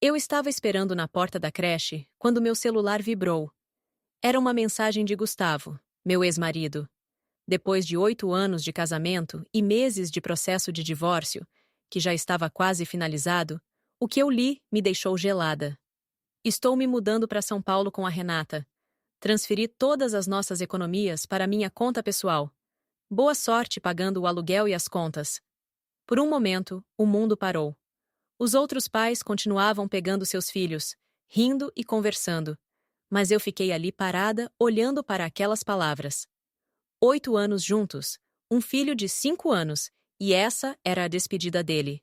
Eu estava esperando na porta da creche quando meu celular vibrou. Era uma mensagem de Gustavo, meu ex-marido. Depois de 8 anos de casamento e meses de processo de divórcio, que já estava quase finalizado, o que eu li me deixou gelada. Estou me mudando para São Paulo com a Renata. Transferi todas as nossas economias para minha conta pessoal. Boa sorte pagando o aluguel e as contas. Por um momento, o mundo parou. Os outros pais continuavam pegando seus filhos, rindo e conversando. Mas eu fiquei ali parada, olhando para aquelas palavras. 8 anos juntos, um filho de 5 anos, e essa era a despedida dele.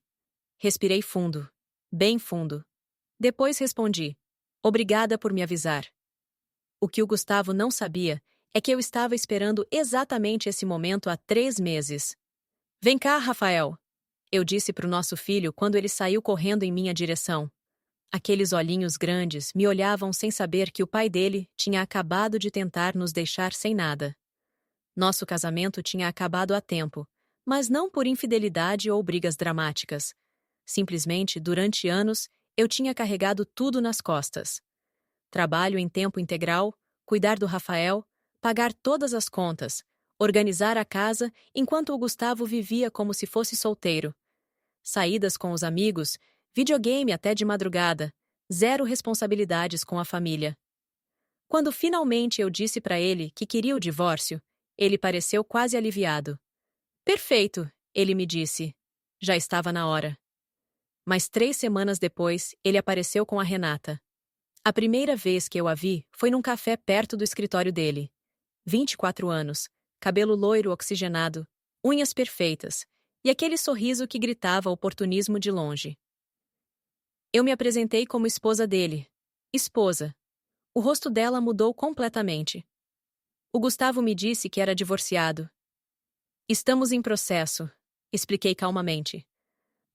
Respirei fundo, bem fundo. Depois respondi: obrigada por me avisar. O que o Gustavo não sabia é que eu estava esperando exatamente esse momento há 3 meses. Vem cá, Rafael, eu disse para o nosso filho quando ele saiu correndo em minha direção. Aqueles olhinhos grandes me olhavam sem saber que o pai dele tinha acabado de tentar nos deixar sem nada. Nosso casamento tinha acabado há tempo, mas não por infidelidade ou brigas dramáticas. Simplesmente, durante anos, eu tinha carregado tudo nas costas. Trabalho em tempo integral, cuidar do Rafael, pagar todas as contas, organizar a casa enquanto o Gustavo vivia como se fosse solteiro. Saídas com os amigos, videogame até de madrugada, zero responsabilidades com a família. Quando finalmente eu disse para ele que queria o divórcio, ele pareceu quase aliviado. Perfeito, ele me disse. Já estava na hora. Mas 3 semanas depois, ele apareceu com a Renata. A primeira vez que eu a vi foi num café perto do escritório dele. 24 anos, cabelo loiro oxigenado, unhas perfeitas, e aquele sorriso que gritava oportunismo de longe. Eu me apresentei como esposa dele. Esposa. O rosto dela mudou completamente. O Gustavo me disse que era divorciado. Estamos em processo, expliquei calmamente.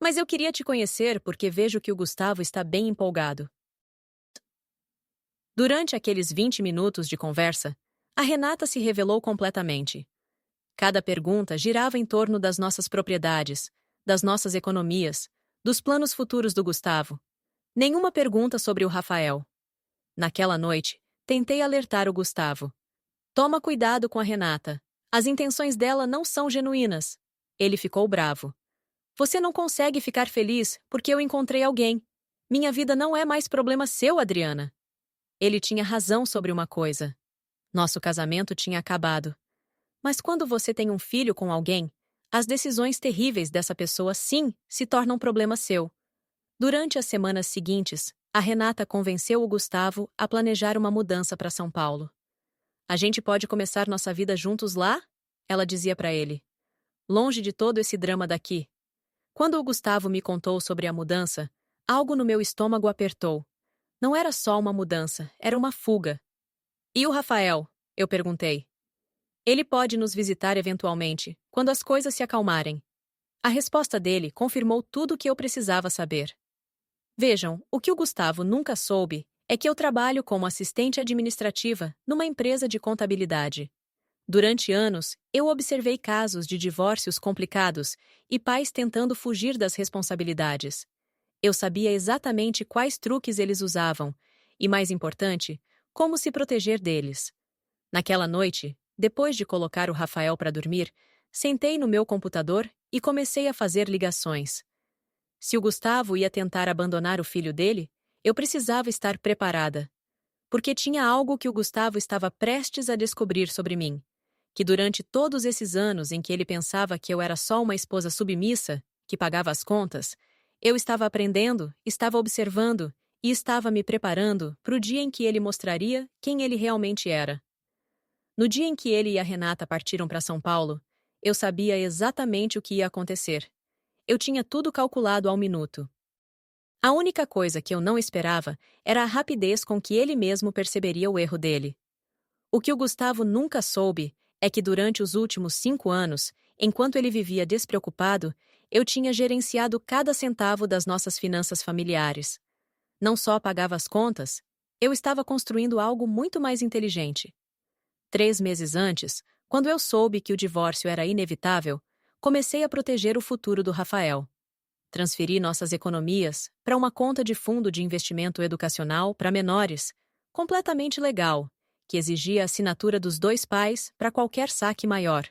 Mas eu queria te conhecer porque vejo que o Gustavo está bem empolgado. Durante aqueles 20 minutos de conversa, a Renata se revelou completamente. Cada pergunta girava em torno das nossas propriedades, das nossas economias, dos planos futuros do Gustavo. Nenhuma pergunta sobre o Rafael. Naquela noite, tentei alertar o Gustavo. Toma cuidado com a Renata. As intenções dela não são genuínas. Ele ficou bravo. Você não consegue ficar feliz porque eu encontrei alguém. Minha vida não é mais problema seu, Adriana. Ele tinha razão sobre uma coisa. Nosso casamento tinha acabado. Mas quando você tem um filho com alguém, as decisões terríveis dessa pessoa sim se tornam problema seu. Durante as semanas seguintes, a Renata convenceu o Gustavo a planejar uma mudança para São Paulo. A gente pode começar nossa vida juntos lá? Ela dizia para ele. Longe de todo esse drama daqui. Quando o Gustavo me contou sobre a mudança, algo no meu estômago apertou. Não era só uma mudança, era uma fuga. E o Rafael? Eu perguntei. Ele pode nos visitar eventualmente, quando as coisas se acalmarem. A resposta dele confirmou tudo o que eu precisava saber. Vejam, o que o Gustavo nunca soube é que eu trabalho como assistente administrativa numa empresa de contabilidade. Durante anos, eu observei casos de divórcios complicados e pais tentando fugir das responsabilidades. Eu sabia exatamente quais truques eles usavam e, mais importante, como se proteger deles. Naquela noite, depois de colocar o Rafael para dormir, sentei no meu computador e comecei a fazer ligações. Se o Gustavo ia tentar abandonar o filho dele, eu precisava estar preparada. Porque tinha algo que o Gustavo estava prestes a descobrir sobre mim. Que durante todos esses anos em que ele pensava que eu era só uma esposa submissa, que pagava as contas, eu estava aprendendo, estava observando e estava me preparando para o dia em que ele mostraria quem ele realmente era. No dia em que ele e a Renata partiram para São Paulo, eu sabia exatamente o que ia acontecer. Eu tinha tudo calculado ao minuto. A única coisa que eu não esperava era a rapidez com que ele mesmo perceberia o erro dele. O que o Gustavo nunca soube é que durante os últimos 5 anos, enquanto ele vivia despreocupado, eu tinha gerenciado cada centavo das nossas finanças familiares. Não só pagava as contas, eu estava construindo algo muito mais inteligente. 3 meses antes, quando eu soube que o divórcio era inevitável, comecei a proteger o futuro do Rafael. Transferi nossas economias para uma conta de fundo de investimento educacional para menores, completamente legal, que exigia a assinatura dos dois pais para qualquer saque maior.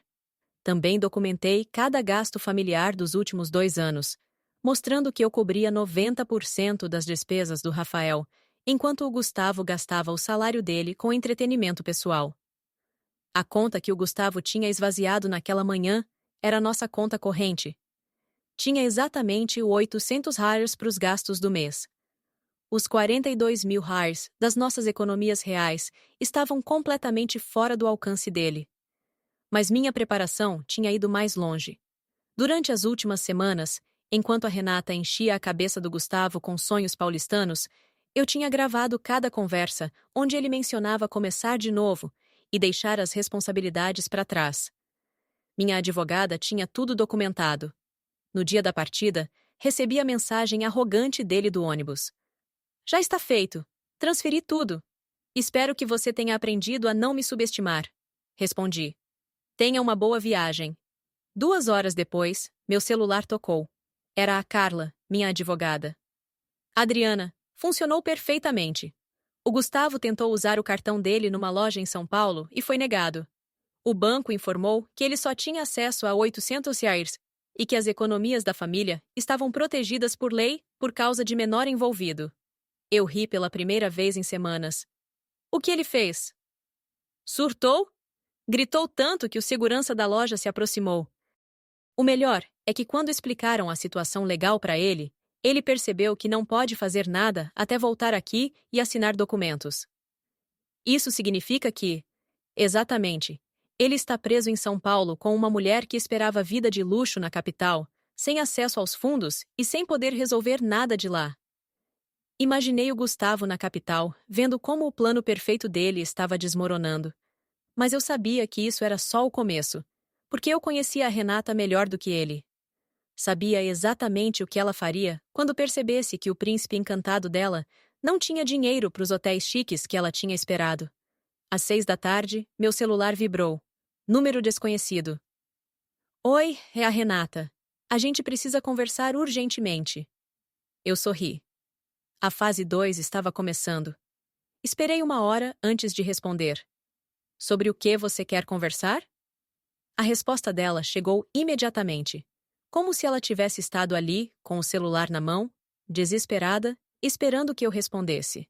Também documentei cada gasto familiar dos últimos 2 anos, mostrando que eu cobria 90% das despesas do Rafael, enquanto o Gustavo gastava o salário dele com entretenimento pessoal. A conta que o Gustavo tinha esvaziado naquela manhã era nossa conta corrente. Tinha exatamente o 800 reais para os gastos do mês. Os 42 mil reais das nossas economias reais estavam completamente fora do alcance dele. Mas minha preparação tinha ido mais longe. Durante as últimas semanas, enquanto a Renata enchia a cabeça do Gustavo com sonhos paulistanos, eu tinha gravado cada conversa onde ele mencionava começar de novo e deixar as responsabilidades para trás. Minha advogada tinha tudo documentado. No dia da partida, recebi a mensagem arrogante dele do ônibus. Já está feito. Transferi tudo. Espero que você tenha aprendido a não me subestimar. Respondi. Tenha uma boa viagem. 2 horas depois, meu celular tocou. Era a Carla, minha advogada. Adriana, funcionou perfeitamente. O Gustavo tentou usar o cartão dele numa loja em São Paulo e foi negado. O banco informou que ele só tinha acesso a 800 reais e que as economias da família estavam protegidas por lei por causa de menor envolvido. Eu ri pela primeira vez em semanas. O que ele fez? Surtou? Gritou tanto que o segurança da loja se aproximou. O melhor é que quando explicaram a situação legal para ele, ele percebeu que não pode fazer nada até voltar aqui e assinar documentos. Isso significa que, exatamente, ele está preso em São Paulo com uma mulher que esperava vida de luxo na capital, sem acesso aos fundos e sem poder resolver nada de lá. Imaginei o Gustavo na capital, vendo como o plano perfeito dele estava desmoronando. Mas eu sabia que isso era só o começo, porque eu conhecia a Renata melhor do que ele. Sabia exatamente o que ela faria quando percebesse que o príncipe encantado dela não tinha dinheiro para os hotéis chiques que ela tinha esperado. Às 6 da tarde, meu celular vibrou. Número desconhecido. Oi, é a Renata. A gente precisa conversar urgentemente. Eu sorri. A fase 2 estava começando. Esperei 1 hora antes de responder. Sobre o que você quer conversar? A resposta dela chegou imediatamente, como se ela tivesse estado ali, com o celular na mão, desesperada, esperando que eu respondesse.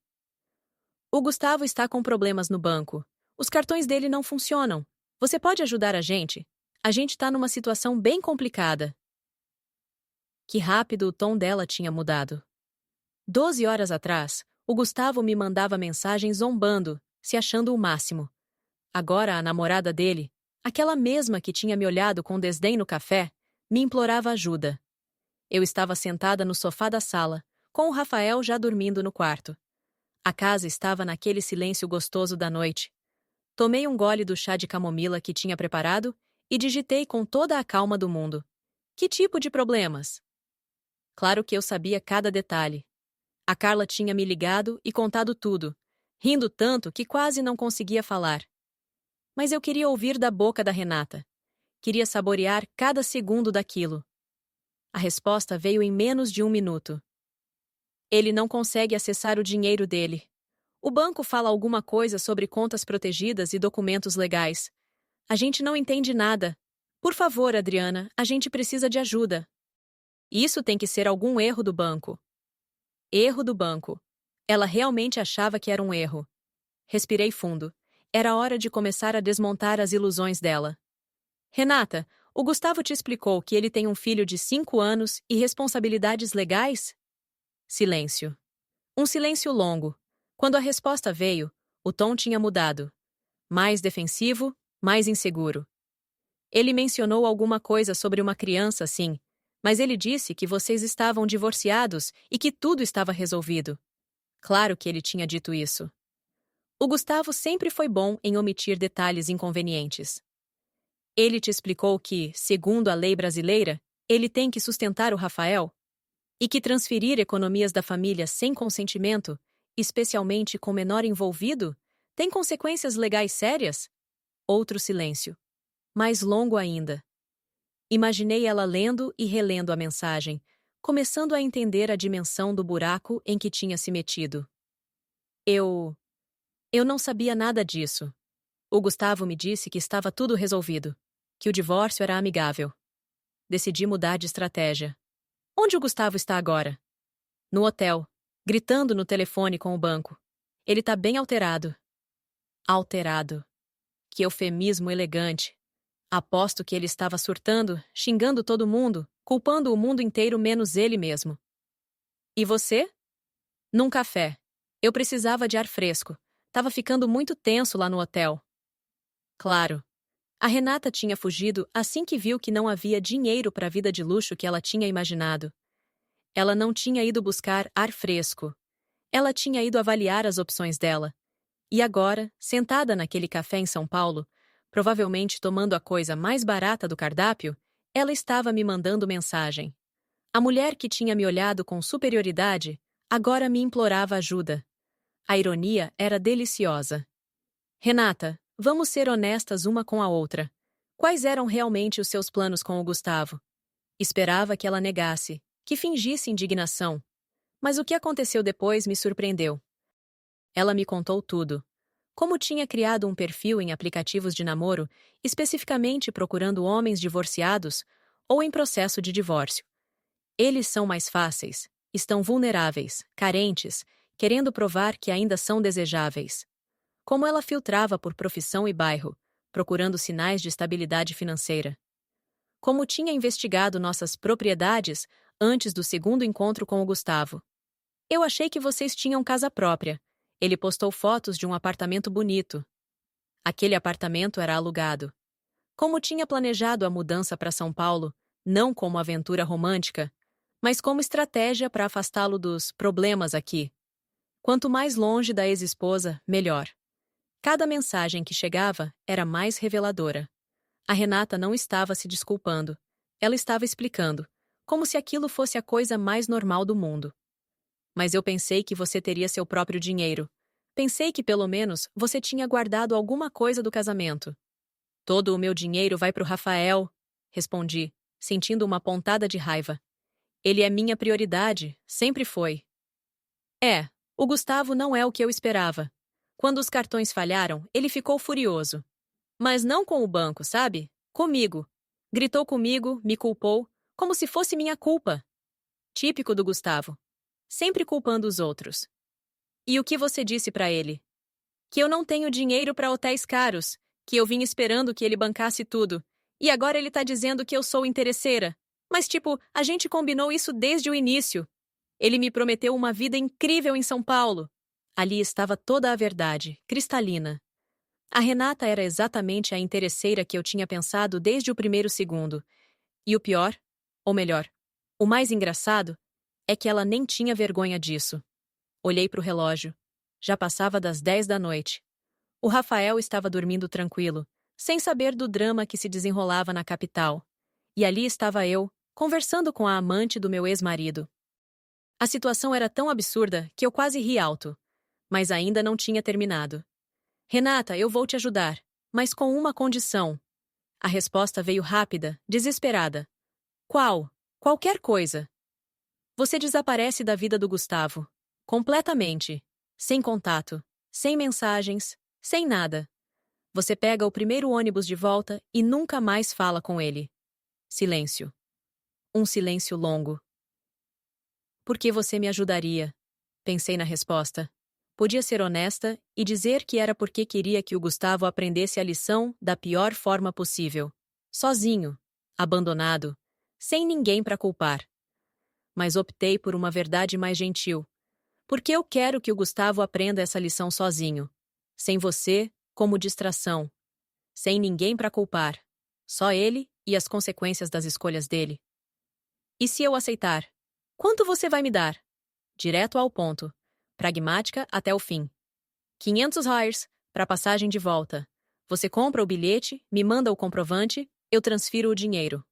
O Gustavo está com problemas no banco. Os cartões dele não funcionam. Você pode ajudar a gente? A gente está numa situação bem complicada. Que rápido o tom dela tinha mudado. 12 horas atrás, o Gustavo me mandava mensagem zombando, se achando o máximo. Agora a namorada dele, aquela mesma que tinha me olhado com desdém no café, me implorava ajuda. Eu estava sentada no sofá da sala, com o Rafael já dormindo no quarto. A casa estava naquele silêncio gostoso da noite. Tomei um gole do chá de camomila que tinha preparado e digitei com toda a calma do mundo. Que tipo de problemas? Claro que eu sabia cada detalhe. A Carla tinha me ligado e contado tudo, rindo tanto que quase não conseguia falar. Mas eu queria ouvir da boca da Renata. Queria saborear cada segundo daquilo. A resposta veio em menos de 1 minuto. Ele não consegue acessar o dinheiro dele. O banco fala alguma coisa sobre contas protegidas e documentos legais. A gente não entende nada. Por favor, Adriana, a gente precisa de ajuda. Isso tem que ser algum erro do banco. Erro do banco. Ela realmente achava que era um erro. Respirei fundo. Era hora de começar a desmontar as ilusões dela. Renata, o Gustavo te explicou que ele tem um filho de 5 anos e responsabilidades legais? Silêncio. Um silêncio longo. Quando a resposta veio, o tom tinha mudado. Mais defensivo, mais inseguro. Ele mencionou alguma coisa sobre uma criança, sim, mas ele disse que vocês estavam divorciados e que tudo estava resolvido. Claro que ele tinha dito isso. O Gustavo sempre foi bom em omitir detalhes inconvenientes. Ele te explicou que, segundo a lei brasileira, ele tem que sustentar o Rafael? E que transferir economias da família sem consentimento, especialmente com menor envolvido, tem consequências legais sérias? Outro silêncio. Mais longo ainda. Imaginei ela lendo e relendo a mensagem, começando a entender a dimensão do buraco em que tinha se metido. Eu não sabia nada disso. O Gustavo me disse que estava tudo resolvido, que o divórcio era amigável. Decidi mudar de estratégia. Onde o Gustavo está agora? No hotel, gritando no telefone com o banco. Ele tá bem alterado. Alterado. Que eufemismo elegante. Aposto que ele estava surtando, xingando todo mundo, culpando o mundo inteiro menos ele mesmo. E você? Num café. Eu precisava de ar fresco. Tava ficando muito tenso lá no hotel. Claro. A Renata tinha fugido assim que viu que não havia dinheiro para a vida de luxo que ela tinha imaginado. Ela não tinha ido buscar ar fresco. Ela tinha ido avaliar as opções dela. E agora, sentada naquele café em São Paulo, provavelmente tomando a coisa mais barata do cardápio, ela estava me mandando mensagem. A mulher que tinha me olhado com superioridade, agora me implorava ajuda. A ironia era deliciosa. Renata, vamos ser honestas uma com a outra. Quais eram realmente os seus planos com o Gustavo? Esperava que ela negasse, que fingisse indignação. Mas o que aconteceu depois me surpreendeu. Ela me contou tudo. Como tinha criado um perfil em aplicativos de namoro, especificamente procurando homens divorciados ou em processo de divórcio. Eles são mais fáceis, estão vulneráveis, carentes, querendo provar que ainda são desejáveis. Como ela filtrava por profissão e bairro, procurando sinais de estabilidade financeira. Como tinha investigado nossas propriedades antes do segundo encontro com o Gustavo. Eu achei que vocês tinham casa própria. Ele postou fotos de um apartamento bonito. Aquele apartamento era alugado. Como tinha planejado a mudança para São Paulo, não como aventura romântica, mas como estratégia para afastá-lo dos problemas aqui. Quanto mais longe da ex-esposa, melhor. Cada mensagem que chegava era mais reveladora. A Renata não estava se desculpando. Ela estava explicando, como se aquilo fosse a coisa mais normal do mundo. Mas eu pensei que você teria seu próprio dinheiro. Pensei que, pelo menos, você tinha guardado alguma coisa do casamento. Todo o meu dinheiro vai para o Rafael, respondi, sentindo uma pontada de raiva. Ele é minha prioridade, sempre foi. O Gustavo não é o que eu esperava. Quando os cartões falharam, ele ficou furioso. Mas não com o banco, sabe? Comigo. Gritou comigo, me culpou, como se fosse minha culpa. Típico do Gustavo. Sempre culpando os outros. E o que você disse pra ele? Que eu não tenho dinheiro pra hotéis caros, que eu vim esperando que ele bancasse tudo, e agora ele tá dizendo que eu sou interesseira. Mas tipo, a gente combinou isso desde o início. Ele me prometeu uma vida incrível em São Paulo. Ali estava toda a verdade, cristalina. A Renata era exatamente a interesseira que eu tinha pensado desde o primeiro segundo. E o pior, ou melhor, o mais engraçado, é que ela nem tinha vergonha disso. Olhei para o relógio. Já passava das 10 da noite. O Rafael estava dormindo tranquilo, sem saber do drama que se desenrolava na capital. E ali estava eu, conversando com a amante do meu ex-marido. A situação era tão absurda que eu quase ri alto. Mas ainda não tinha terminado. Renata, eu vou te ajudar, mas com uma condição. A resposta veio rápida, desesperada. Qual? Qualquer coisa. Você desaparece da vida do Gustavo. Completamente. Sem contato, sem mensagens, sem nada. Você pega o primeiro ônibus de volta e nunca mais fala com ele. Silêncio. Um silêncio longo. Por que você me ajudaria? Pensei na resposta. Podia ser honesta e dizer que era porque queria que o Gustavo aprendesse a lição da pior forma possível. Sozinho, abandonado, sem ninguém para culpar. Mas optei por uma verdade mais gentil. Porque eu quero que o Gustavo aprenda essa lição sozinho. Sem você, como distração. Sem ninguém para culpar. Só ele e as consequências das escolhas dele. E se eu aceitar? Quanto você vai me dar? Direto ao ponto. Pragmática até o fim. 500 reais para passagem de volta. Você compra o bilhete, me manda o comprovante, eu transfiro o dinheiro.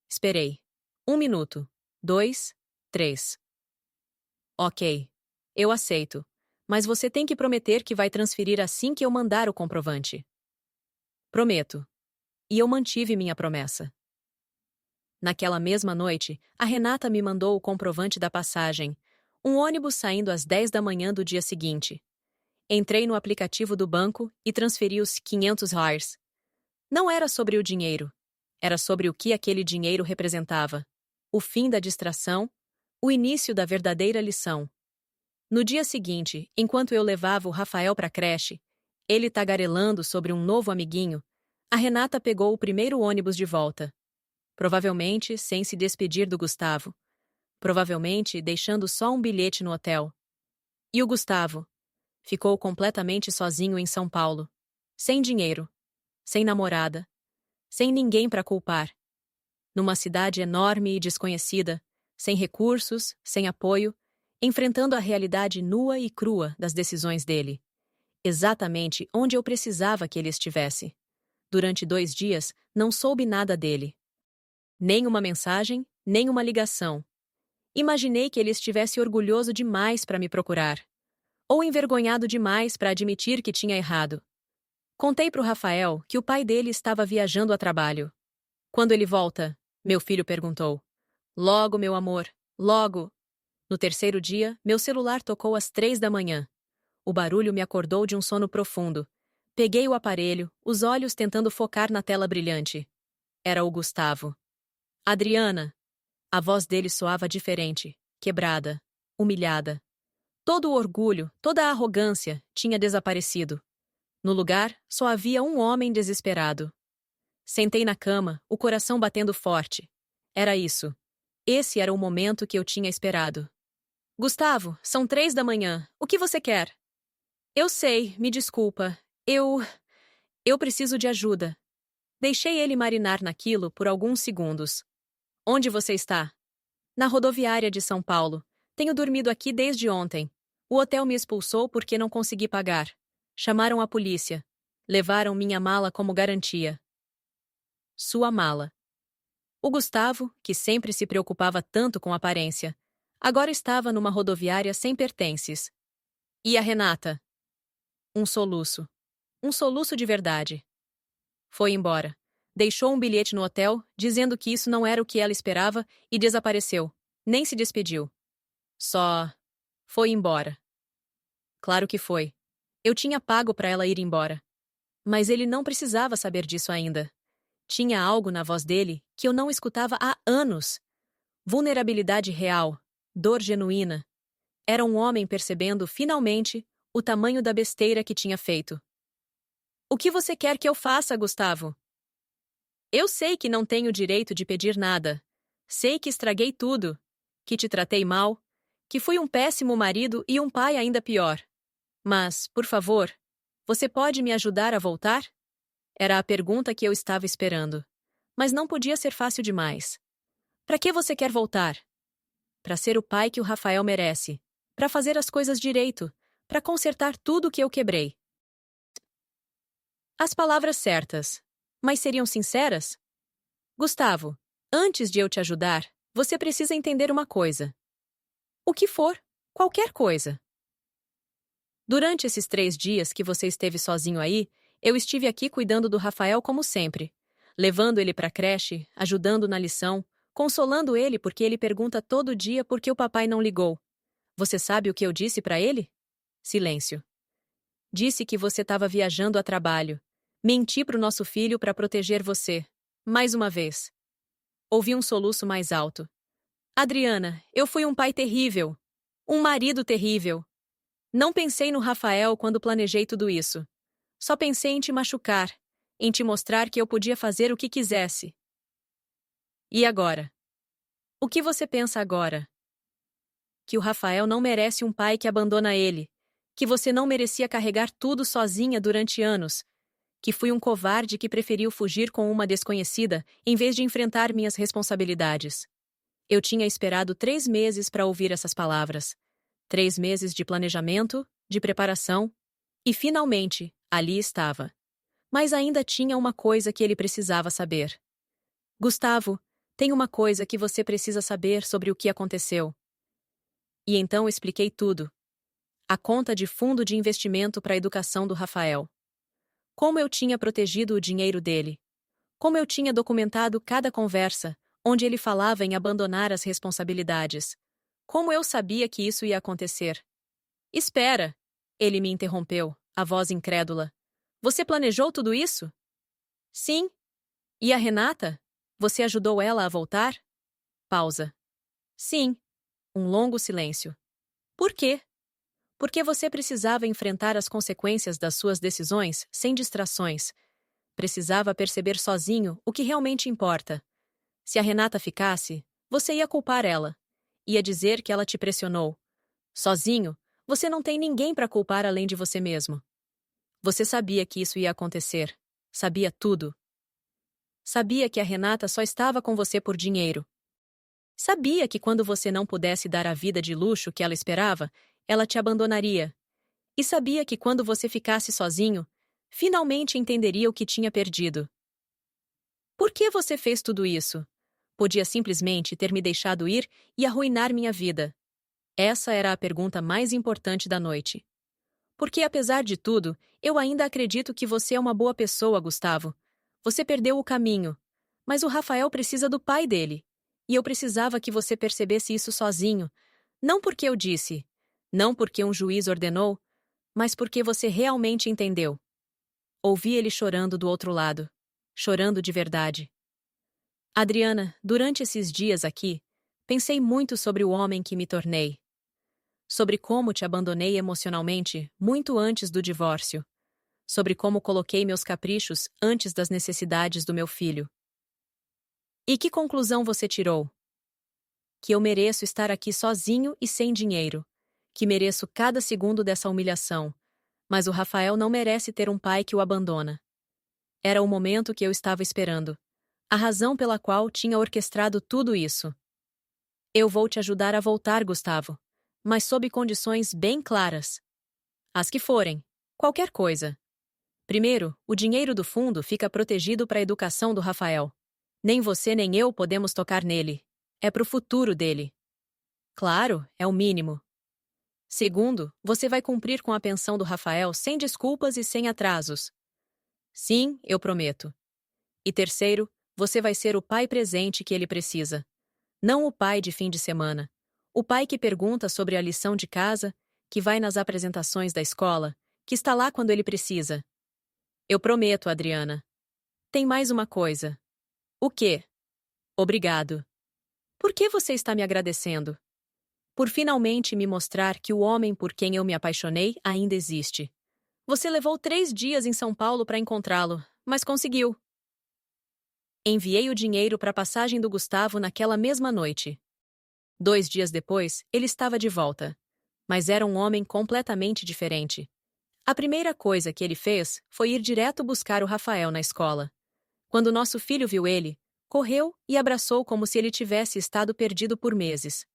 Esperei. 1 minuto. 2, 3. Ok. Eu aceito. Mas você tem que prometer que vai transferir assim que eu mandar o comprovante. Prometo. E eu mantive minha promessa. Naquela mesma noite, a Renata me mandou o comprovante da passagem, um ônibus saindo às 10 da manhã do dia seguinte. Entrei no aplicativo do banco e transferi os R$ 500. Não era sobre o dinheiro. Era sobre o que aquele dinheiro representava. O fim da distração, o início da verdadeira lição. No dia seguinte, enquanto eu levava o Rafael para a creche, ele tagarelando sobre um novo amiguinho, a Renata pegou o primeiro ônibus de volta. Provavelmente sem se despedir do Gustavo. Provavelmente deixando só um bilhete no hotel. E o Gustavo? Ficou completamente sozinho em São Paulo. Sem dinheiro. Sem namorada. Sem ninguém para culpar. Numa cidade enorme e desconhecida, sem recursos, sem apoio, enfrentando a realidade nua e crua das decisões dele. Exatamente onde eu precisava que ele estivesse. Durante 2 dias, não soube nada dele. Nem uma mensagem, nem uma ligação. Imaginei que ele estivesse orgulhoso demais para me procurar. Ou envergonhado demais para admitir que tinha errado. Contei para o Rafael que o pai dele estava viajando a trabalho. Quando ele volta? Meu filho perguntou. Logo, meu amor, logo. No terceiro dia, meu celular tocou às 3 da manhã. O barulho me acordou de um sono profundo. Peguei o aparelho, os olhos tentando focar na tela brilhante. Era o Gustavo. Adriana. A voz dele soava diferente, quebrada, humilhada. Todo o orgulho, toda a arrogância tinha desaparecido. No lugar, só havia um homem desesperado. Sentei na cama, o coração batendo forte. Era isso. Esse era o momento que eu tinha esperado. Gustavo, são 3 da manhã. O que você quer? Eu sei, me desculpa. Eu preciso de ajuda. Deixei ele marinar naquilo por alguns segundos. Onde você está? Na rodoviária de São Paulo. Tenho dormido aqui desde ontem. O hotel me expulsou porque não consegui pagar. Chamaram a polícia. Levaram minha mala como garantia. Sua mala. O Gustavo, que sempre se preocupava tanto com aparência, agora estava numa rodoviária sem pertences. E a Renata? Um soluço. Um soluço de verdade. Foi embora. Deixou um bilhete no hotel, dizendo que isso não era o que ela esperava, e desapareceu. Nem se despediu. Só foi embora. Claro que foi. Eu tinha pago para ela ir embora. Mas ele não precisava saber disso ainda. Tinha algo na voz dele que eu não escutava há anos. Vulnerabilidade real, dor genuína. Era um homem percebendo, finalmente, o tamanho da besteira que tinha feito. O que você quer que eu faça, Gustavo? Eu sei que não tenho direito de pedir nada. Sei que estraguei tudo, que te tratei mal, que fui um péssimo marido e um pai ainda pior. Mas, por favor, você pode me ajudar a voltar? Era a pergunta que eu estava esperando. Mas não podia ser fácil demais. Para que você quer voltar? Para ser o pai que o Rafael merece. Para fazer as coisas direito. Para consertar tudo o que eu quebrei. As palavras certas. Mas seriam sinceras? Gustavo, antes de eu te ajudar, você precisa entender uma coisa. O que for, qualquer coisa. Durante esses 3 dias que você esteve sozinho aí, eu estive aqui cuidando do Rafael como sempre, levando ele para a creche, ajudando na lição, consolando ele porque ele pergunta todo dia por que o papai não ligou. Você sabe o que eu disse para ele? Silêncio. Disse que você estava viajando a trabalho. Menti pro nosso filho para proteger você. Mais uma vez. Ouvi um soluço mais alto. Adriana, eu fui um pai terrível. Um marido terrível. Não pensei no Rafael quando planejei tudo isso. Só pensei em te machucar, em te mostrar que eu podia fazer o que quisesse. E agora? O que você pensa agora? Que o Rafael não merece um pai que abandona ele, que você não merecia carregar tudo sozinha durante anos, que fui um covarde que preferiu fugir com uma desconhecida em vez de enfrentar minhas responsabilidades. Eu tinha esperado 3 meses para ouvir essas palavras. 3 meses de planejamento, de preparação, e finalmente, ali estava. Mas ainda tinha uma coisa que ele precisava saber. Gustavo, tem uma coisa que você precisa saber sobre o que aconteceu. E então expliquei tudo. A conta de fundo de investimento para a educação do Rafael. Como eu tinha protegido o dinheiro dele. Como eu tinha documentado cada conversa, onde ele falava em abandonar as responsabilidades. Como eu sabia que isso ia acontecer? Espera! Ele me interrompeu, a voz incrédula. Você planejou tudo isso? Sim. E a Renata? Você ajudou ela a voltar? Pausa. Sim. Um longo silêncio. Por quê? Porque você precisava enfrentar as consequências das suas decisões sem distrações. Precisava perceber sozinho o que realmente importa. Se a Renata ficasse, você ia culpar ela. Ia dizer que ela te pressionou. Sozinho, você não tem ninguém para culpar além de você mesmo. Você sabia que isso ia acontecer. Sabia tudo. Sabia que a Renata só estava com você por dinheiro. Sabia que quando você não pudesse dar a vida de luxo que ela esperava, ela te abandonaria. E sabia que quando você ficasse sozinho, finalmente entenderia o que tinha perdido. Por que você fez tudo isso? Podia simplesmente ter me deixado ir e arruinar minha vida. Essa era a pergunta mais importante da noite. Porque, apesar de tudo, eu ainda acredito que você é uma boa pessoa, Gustavo. Você perdeu o caminho. Mas o Rafael precisa do pai dele. E eu precisava que você percebesse isso sozinho. Não porque eu disse. Não porque um juiz ordenou. Mas porque você realmente entendeu. Ouvi ele chorando do outro lado. Chorando de verdade. Adriana, durante esses dias aqui, pensei muito sobre o homem que me tornei. Sobre como te abandonei emocionalmente muito antes do divórcio. Sobre como coloquei meus caprichos antes das necessidades do meu filho. E que conclusão você tirou? Que eu mereço estar aqui sozinho e sem dinheiro. Que mereço cada segundo dessa humilhação. Mas o Rafael não merece ter um pai que o abandona. Era o momento que eu estava esperando. A razão pela qual tinha orquestrado tudo isso. Eu vou te ajudar a voltar, Gustavo. Mas sob condições bem claras. As que forem. Qualquer coisa. Primeiro, o dinheiro do fundo fica protegido para a educação do Rafael. Nem você nem eu podemos tocar nele. É para o futuro dele. Claro, é o mínimo. Segundo, você vai cumprir com a pensão do Rafael sem desculpas e sem atrasos. Sim, eu prometo. E terceiro, você vai ser o pai presente que ele precisa. Não o pai de fim de semana. O pai que pergunta sobre a lição de casa, que vai nas apresentações da escola, que está lá quando ele precisa. Eu prometo, Adriana. Tem mais uma coisa. O quê? Obrigado. Por que você está me agradecendo? Por finalmente me mostrar que o homem por quem eu me apaixonei ainda existe. Você levou 3 dias em São Paulo para encontrá-lo, mas conseguiu. Enviei o dinheiro para a passagem do Gustavo naquela mesma noite. 2 dias depois, ele estava de volta. Mas era um homem completamente diferente. A primeira coisa que ele fez foi ir direto buscar o Rafael na escola. Quando nosso filho viu ele, correu e abraçou como se ele tivesse estado perdido por meses.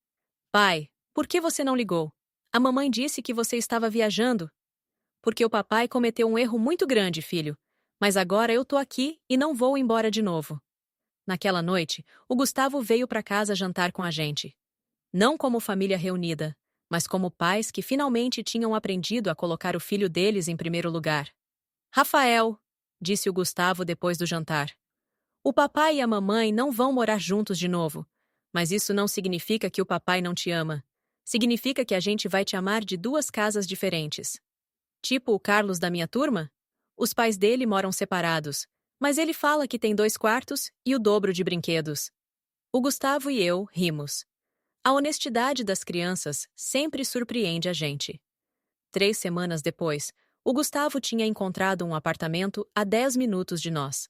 Pai, por que você não ligou? A mamãe disse que você estava viajando. Porque o papai cometeu um erro muito grande, filho. Mas agora eu tô aqui e não vou embora de novo. Naquela noite, o Gustavo veio para casa jantar com a gente. Não como família reunida, mas como pais que finalmente tinham aprendido a colocar o filho deles em primeiro lugar. Rafael, disse o Gustavo depois do jantar. O papai e a mamãe não vão morar juntos de novo. Mas isso não significa que o papai não te ama. Significa que a gente vai te amar de 2 casas diferentes. Tipo o Carlos da minha turma? Os pais dele moram separados, mas ele fala que tem 2 quartos e o dobro de brinquedos. O Gustavo e eu rimos. A honestidade das crianças sempre surpreende a gente. 3 semanas depois, o Gustavo tinha encontrado um apartamento a 10 minutos de nós.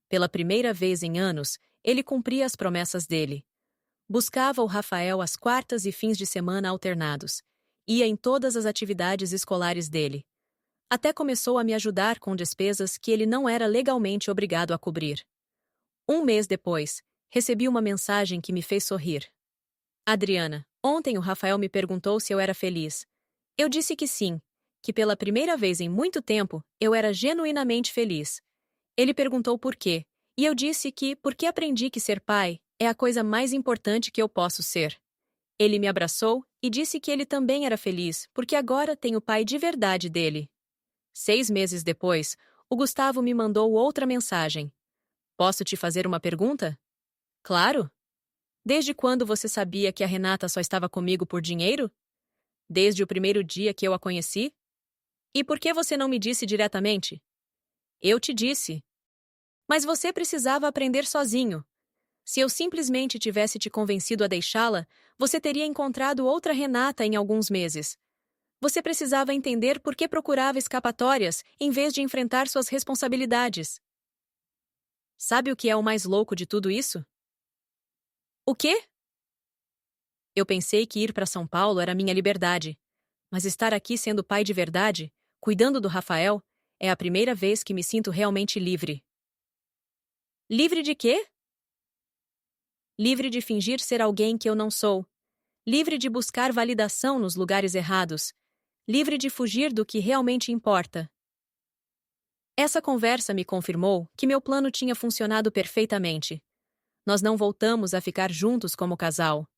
Pela primeira vez em anos, ele cumpria as promessas dele. Buscava o Rafael às quartas e fins de semana alternados. Ia em todas as atividades escolares dele. Até começou a me ajudar com despesas que ele não era legalmente obrigado a cobrir. 1 mês depois, recebi uma mensagem que me fez sorrir. Adriana, ontem o Rafael me perguntou se eu era feliz. Eu disse que sim, que pela primeira vez em muito tempo eu era genuinamente feliz. Ele perguntou por quê, e eu disse que porque aprendi que ser pai é a coisa mais importante que eu posso ser. Ele me abraçou e disse que ele também era feliz porque agora tem o pai de verdade dele. 6 meses depois, o Gustavo me mandou outra mensagem. Posso te fazer uma pergunta? Claro, Desde quando você sabia que a Renata só estava comigo por dinheiro? Desde o primeiro dia que eu a conheci? E por que você não me disse diretamente? Eu te disse. Mas você precisava aprender sozinho. Se eu simplesmente tivesse te convencido a deixá-la, você teria encontrado outra Renata em alguns meses. Você precisava entender por que procurava escapatórias em vez de enfrentar suas responsabilidades. Sabe o que é o mais louco de tudo isso? O quê? Eu pensei que ir para São Paulo era minha liberdade. Mas estar aqui sendo pai de verdade, cuidando do Rafael, é a primeira vez que me sinto realmente livre. Livre de quê? Livre de fingir ser alguém que eu não sou. Livre de buscar validação nos lugares errados. Livre de fugir do que realmente importa. Essa conversa me confirmou que meu plano tinha funcionado perfeitamente. Nós não voltamos a ficar juntos como casal.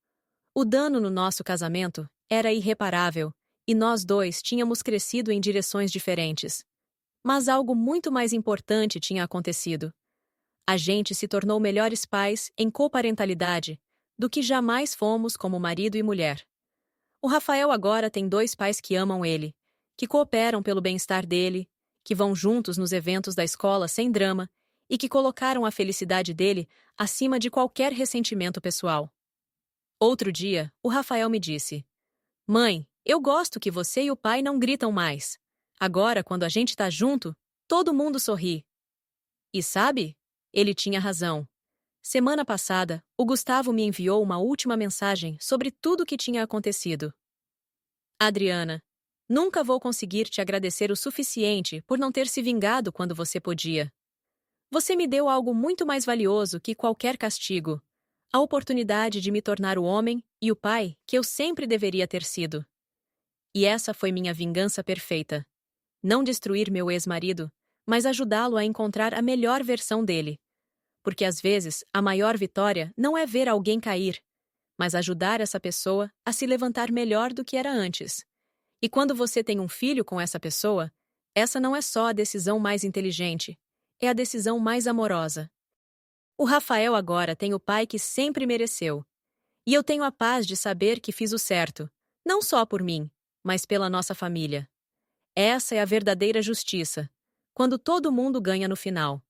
O dano no nosso casamento era irreparável, e nós dois tínhamos crescido em direções diferentes. Mas algo muito mais importante tinha acontecido. A gente se tornou melhores pais em coparentalidade do que jamais fomos como marido e mulher. O Rafael agora tem dois pais que amam ele, que cooperam pelo bem-estar dele, que vão juntos nos eventos da escola sem drama e que colocaram a felicidade dele acima de qualquer ressentimento pessoal. Outro dia, o Rafael me disse: Mãe, eu gosto que você e o pai não gritam mais. Agora, quando a gente tá junto, todo mundo sorri. E sabe? Ele tinha razão. Semana passada, o Gustavo me enviou uma última mensagem sobre tudo o que tinha acontecido. Adriana, nunca vou conseguir te agradecer o suficiente por não ter se vingado quando você podia. Você me deu algo muito mais valioso que qualquer castigo: a oportunidade de me tornar o homem e o pai que eu sempre deveria ter sido. E essa foi minha vingança perfeita. Não destruir meu ex-marido, mas ajudá-lo a encontrar a melhor versão dele. Porque às vezes a maior vitória não é ver alguém cair, mas ajudar essa pessoa a se levantar melhor do que era antes. E quando você tem um filho com essa pessoa, essa não é só a decisão mais inteligente, é a decisão mais amorosa. O Rafael agora tem o pai que sempre mereceu. E eu tenho a paz de saber que fiz o certo, não só por mim, mas pela nossa família. Essa é a verdadeira justiça, quando todo mundo ganha no final.